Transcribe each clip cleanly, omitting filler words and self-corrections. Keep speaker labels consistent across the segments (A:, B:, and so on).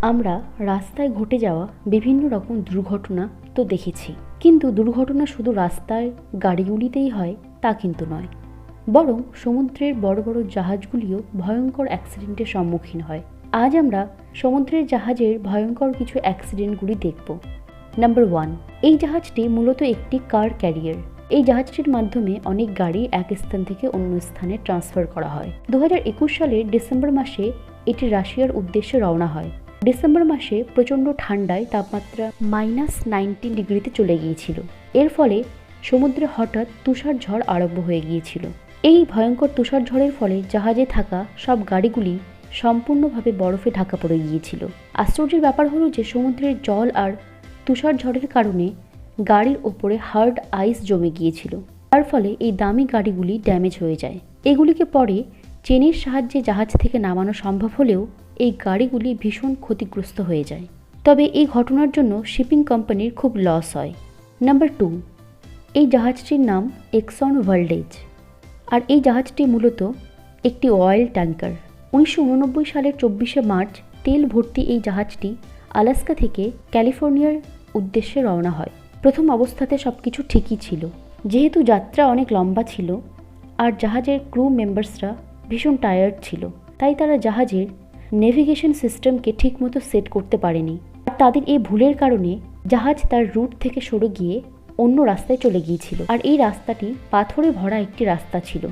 A: আমরা রাস্তায় ঘটে যাওয়া বিভিন্ন রকম দুর্ঘটনা তো দেখেছি, কিন্তু দুর্ঘটনা শুধু রাস্তায় গাড়িগুলিতেই হয় তা কিন্তু নয়, বরং সমুদ্রের বড় বড় জাহাজগুলিও ভয়ঙ্কর অ্যাক্সিডেন্টের সম্মুখীন হয়। আজ আমরা সমুদ্রের জাহাজের ভয়ঙ্কর কিছু অ্যাক্সিডেন্টগুলি দেখব। নাম্বার 1, এই জাহাজটি মূলত একটি কার ক্যারিয়ার। এই জাহাজটির মাধ্যমে অনেক গাড়ি এক স্থান থেকে অন্য স্থানে ট্রান্সফার করা হয়। 2021 সালের ডিসেম্বর মাসে এটি রাশিয়ার উদ্দেশ্যে রওনা হয়। ডিসেম্বর মাসে প্রচণ্ড ঠান্ডায় তাপমাত্রা -19 ডিগ্রিতে চলে গিয়েছিল। এর ফলে সমুদ্রে হঠাৎ তুষার ঝড় আরম্ভ হয়ে গিয়েছিল। এই ভয়ঙ্কর তুষার ঝড়ের ফলে জাহাজে থাকা সব গাড়িগুলি সম্পূর্ণভাবে বরফে ঢাকা পড়ে গিয়েছিল। আশ্চর্যের ব্যাপার হলো যে সমুদ্রের জল আর তুষার ঝড়ের কারণে গাড়ির ওপরে হার্ড আইস জমে গিয়েছিল, তার ফলে এই দামি গাড়িগুলি ড্যামেজ হয়ে যায়। এগুলিকে পরে চেনের সাহায্যে জাহাজ থেকে নামানো সম্ভব হলেও এই গাড়িগুলি ভীষণ ক্ষতিগ্রস্ত হয়ে যায়। তবে এই ঘটনার জন্য শিপিং কোম্পানির খুব লস হয়। নাম্বার 2, এই জাহাজটির নাম এক্সন ভালডেজ, আর এই জাহাজটি মূলত একটি অয়েল ট্যাঙ্কার। 1989 সালের 24শে মার্চ তেল ভর্তি এই জাহাজটি আলাস্কা থেকে ক্যালিফোর্নিয়ার উদ্দেশ্যে রওনা হয়। প্রথম অবস্থাতে সব কিছু ঠিকই ছিল। যেহেতু যাত্রা অনেক লম্বা ছিল আর জাহাজের ক্রু মেম্বার্সরা ভীষণ টায়ার্ড ছিল, তাই তারা জাহাজের নেভিগেশন সিস্টেমকে ঠিকমতো সেট করতে পারেনি। আর তাদের এই ভুলের কারণে জাহাজ তার রুট থেকে সরে গিয়ে অন্য রাস্তায় চলে গিয়েছিল, আর এই রাস্তাটি পাথরে ভরা একটি রাস্তা ছিল।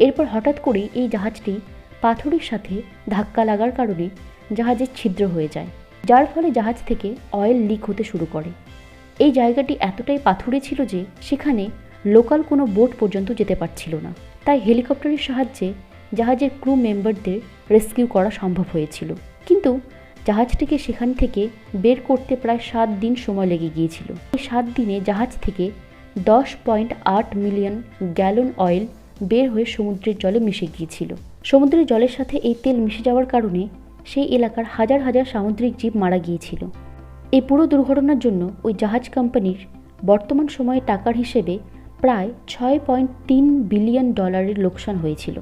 A: এরপর হঠাৎ করেই এই জাহাজটি পাথরের সাথে ধাক্কা লাগার কারণে জাহাজের ছিদ্র হয়ে যায়, যার ফলে জাহাজ থেকে অয়েল লিক হতে শুরু করে। এই জায়গাটি এতটাই পাথুরে ছিল যে সেখানে লোকাল কোনো বোট পর্যন্ত যেতে পারছিল না, তাই হেলিকপ্টারের সাহায্যে জাহাজের ক্রু মেম্বারদের রেস্কিউ করা সম্ভব হয়েছিল। কিন্তু জাহাজটিকে সেখান থেকে বের করতে প্রায় 7 দিন সময় লেগে গিয়েছিল। এই 7 দিনে জাহাজ থেকে 10.8 মিলিয়ন গ্যালন অয়েল বের হয়ে সমুদ্রের জলে মিশে গিয়েছিল। সমুদ্রের জলের সাথে এই তেল মিশে যাওয়ার কারণে সেই এলাকার হাজার হাজার সামুদ্রিক জীব মারা গিয়েছিল। এই পুরো দুর্ঘটনার জন্য ওই জাহাজ কোম্পানির বর্তমান সময়ে টাকার হিসেবে প্রায় $6.3 বিলিয়ন লোকসান হয়েছিল।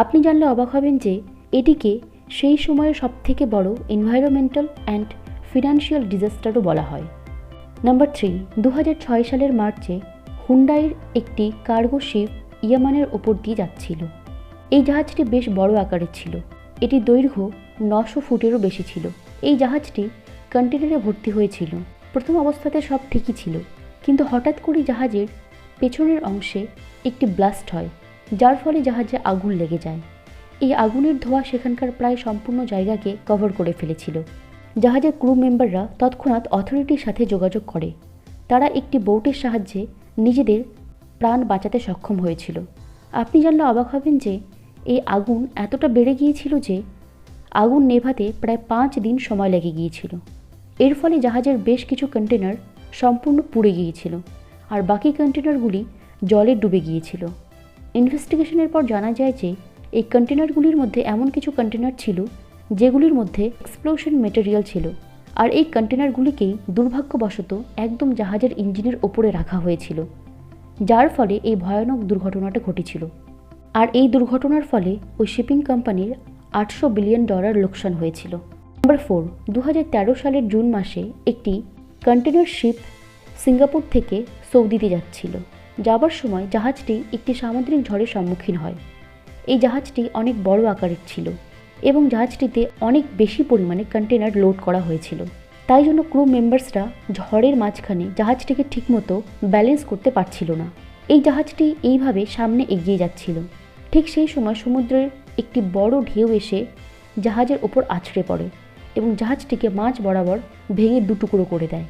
A: আপনি জানলে অবাক হবেন যে এটিকে সেই সময়ের সবথেকে বড় এনভায়রনমেন্টাল অ্যান্ড ফিনান্সিয়াল ডিজাস্টারও বলা হয়। নাম্বার 3, 2006 সালের মার্চে হুন্ডাইয়ের একটি কার্গো শিপ ইয়ামানের ওপর দিয়ে যাচ্ছিল। এই জাহাজটি বেশ বড় আকারের ছিল। এটি দৈর্ঘ্য 900 ফুটেরও বেশি ছিল। এই জাহাজটি কন্টেনারে ভর্তি হয়েছিল। প্রথম অবস্থাতে সব ঠিকই ছিল, কিন্তু হঠাৎ করেই জাহাজের পেছনের অংশে একটি ব্লাস্ট হয়, যার ফলে জাহাজে আগুন লেগে যায়। এই আগুনের ধোঁয়া সেখানকার প্রায় সম্পূর্ণ জায়গাকে কভার করে ফেলেছিল। জাহাজের ক্রু মেম্বাররা তৎক্ষণাৎ অথরিটির সাথে যোগাযোগ করে। তারা একটি বোটের সাহায্যে নিজেদের প্রাণ বাঁচাতে সক্ষম হয়েছিল। আপনি জানলে অবাক হবেন যে এই আগুন এতটা বেড়ে গিয়েছিল যে আগুন নেভাতে প্রায় 5 দিন সময় লেগে গিয়েছিল। এর ফলে জাহাজের বেশ কিছু কন্টেনার সম্পূর্ণ পুড়ে গিয়েছিল, আর বাকি কন্টেনারগুলি জলে ডুবে গিয়েছিল। ইনভেস্টিগেশনের পর জানা যায় যে এই কন্টেনারগুলির মধ্যে এমন কিছু কন্টেনার ছিল যেগুলির মধ্যে এক্সপ্লোশন মেটেরিয়াল ছিল, আর এই কন্টেনারগুলিকেই দুর্ভাগ্যবশত একদম জাহাজের ইঞ্জিনের ওপরে রাখা হয়েছিল, যার ফলে এই ভয়ানক দুর্ঘটনাটা ঘটেছিল। আর এই দুর্ঘটনার ফলে ওই শিপিং কোম্পানির $800 বিলিয়ন লোকসান হয়েছিল। নাম্বার 4, 2013 সালের জুন মাসে একটি কন্টেনার শিপ সিঙ্গাপুর থেকে সৌদিতে যাচ্ছিল। যাবার সময় জাহাজটি একটি সামুদ্রিক ঝড়ের সম্মুখীন হয়। এই জাহাজটি অনেক বড় আকারের ছিল এবং জাহাজটিতে অনেক বেশি পরিমাণে কন্টেনার লোড করা হয়েছিল। তাই জন্য ক্রু মেম্বার্সরা ঝড়ের মাঝখানে জাহাজটিকে ঠিকমতো ব্যালেন্স করতে পারছিল না। এই জাহাজটি এইভাবে সামনে এগিয়ে যাচ্ছিল। ঠিক সেই সময় সমুদ্রের একটি বড় ঢেউ এসে জাহাজের ওপর আছড়ে পড়ে এবং জাহাজটিকে মাঝ বরাবর ভেঙে 2 টুকরো করে দেয়।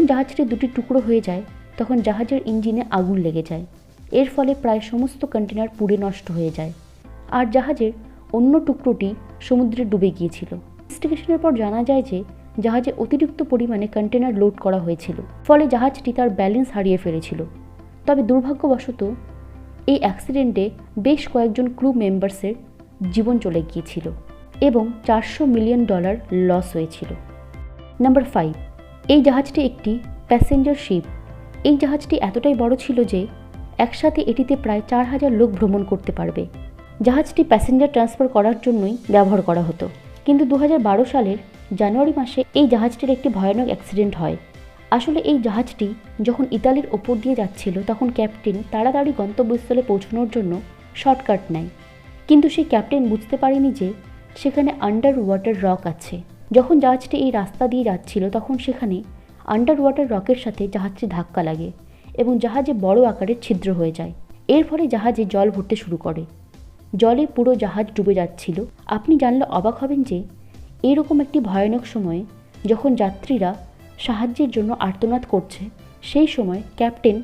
A: জাহাজটি 2টি টুকরো হয়ে যায়, তখন জাহাজের ইঞ্জিনে আগুন লেগে যায়। এর ফলে প্রায় সমস্ত কন্টেনার পুড়ে নষ্ট হয়ে যায়, আর জাহাজের অন্য টুকরোটি সমুদ্রে ডুবে গিয়েছিল। ইনভেস্টিগেশনের পর জানা যায় যে জাহাজে অতিরিক্ত পরিমাণে কন্টেনার লোড করা হয়েছিল, ফলে জাহাজটি তার ব্যালেন্স হারিয়ে ফেলেছিল। তবে দুর্ভাগ্যবশত এই অ্যাক্সিডেন্টে বেশ কয়েকজন ক্রু মেম্বার্সের জীবন চলে গিয়েছিল এবং $400 মিলিয়ন লস হয়েছিল। নাম্বার 5, এই জাহাজটি একটি প্যাসেঞ্জার শিপ। এই জাহাজটি এতটাই বড় ছিল যে একসাথে এটিতে প্রায় 4000 লোক ভ্রমণ করতে পারবে। জাহাজটি প্যাসেঞ্জার ট্রান্সফার করার জন্যই ব্যবহার করা হতো, কিন্তু 2012 সালের জানুয়ারি মাসে এই জাহাজটির একটি ভয়ানক অ্যাক্সিডেন্ট হয়। আসলে এই জাহাজটি যখন ইতালির ওপর দিয়ে যাচ্ছিল তখন ক্যাপ্টেন তাড়াতাড়ি গন্তব্যস্থলে পৌঁছানোর জন্য শর্টকাট নেয়, কিন্তু সেই ক্যাপ্টেন বুঝতে পারেনি যে সেখানে আন্ডার ওয়াটার রক আছে। যখন জাহাজটি এই রাস্তা দিয়ে যাচ্ছিল তখন সেখানে আন্ডার ওয়াটার রকের সাথে জাহাজটি ধাক্কা লাগে এবং জাহাজে বড় আকারের ছিদ্র হয়ে যায়। এর ফলে জাহাজে জল ভরতে শুরু করে, জলে পুরো জাহাজ ডুবে যাচ্ছিল। আপনি জানলে অবাক হবেন যে এইরকম একটি ভয়ানক সময়ে যখন যাত্রীরা সাহায্যের জন্য আর্তনাদ করছে, সেই সময় ক্যাপ্টেন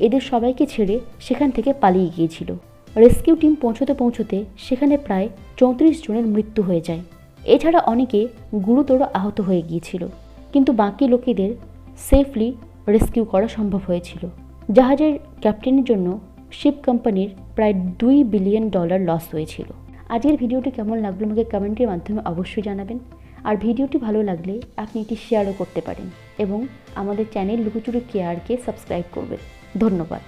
A: এদের সবাইকে ছেড়ে সেখান থেকে পালিয়ে গিয়েছিল। রেস্কিউ টিম পৌঁছতে সেখানে প্রায় 34 জনের মৃত্যু হয়ে যায়। এছাড়া অনেকে গুরুতর আহত হয়ে গিয়েছিল, কিন্তু বাকি লোকেদের সেফলি রেস্কিউ করা সম্ভব হয়েছিল। জাহাজের ক্যাপ্টেনের জন্য শিপ কোম্পানির প্রায় $2 বিলিয়ন লস হয়েছিল। আজকের ভিডিওটি কেমন লাগলো আমাকে কমেন্টের মাধ্যমে অবশ্যই জানাবেন। আর ভিডিওটি ভালো লাগলে আপনি এটি শেয়ারও করতে পারেন এবং আমাদের চ্যানেল লুকোচুরি কেয়ারকে সাবস্ক্রাইব করবেন। ধন্যবাদ।